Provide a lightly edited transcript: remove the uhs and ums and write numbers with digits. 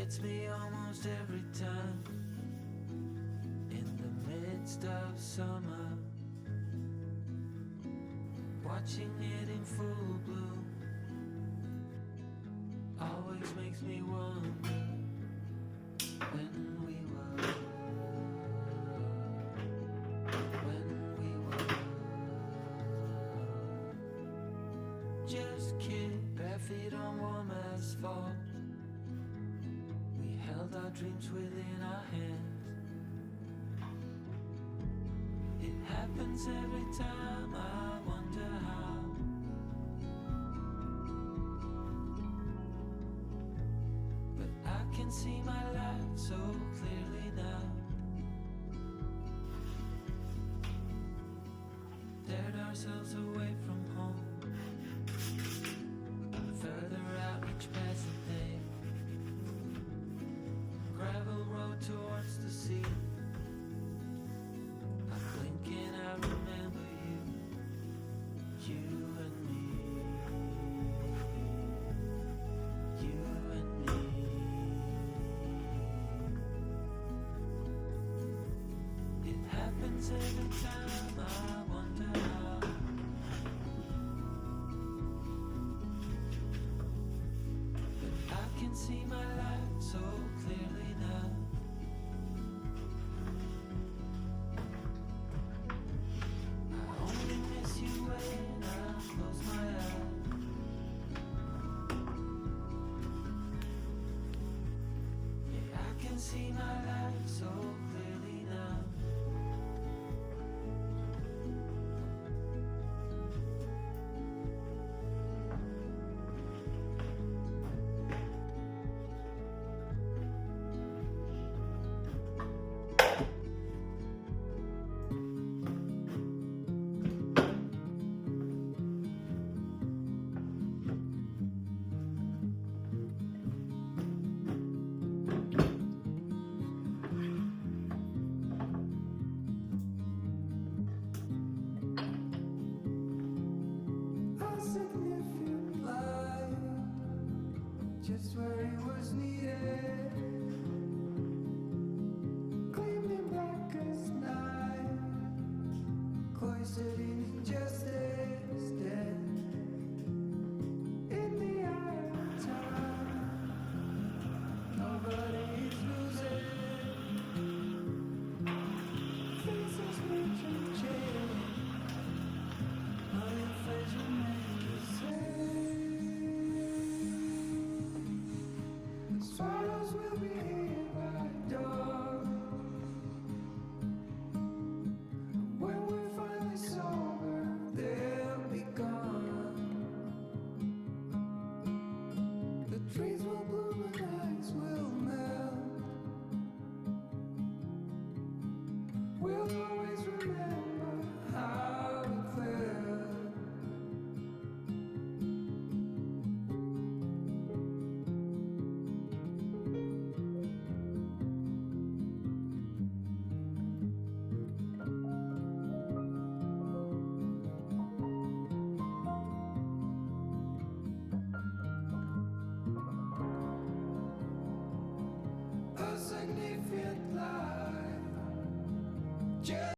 gets me almost every time. In the midst of summer, watching it in full bloom always makes me wonder when we were just kids, bare feet on warm asphalt. We held our dreams within our hands. It happens every time, I wonder how. But I can see my life so clearly now. Dared ourselves away from home, further out each passing day. Gravel road towards the sea. I blink and I remember you, you and me, you and me. It happens every time, I wonder how. But I can see my life so clearly now. I only miss you when I close my eyes. Yeah, I can see my life so clearly now. A significant light, just where it was needed, gleaming black as night, cloistered in injustice, dead in the eye of time. Nobody is losing, faces reach and change. All your face remain the same. The swallows will be here by dawn. When we're finally sober, they'll be gone. The trees will bloom and ice will melt. We'll always remember how it felt. A significant life.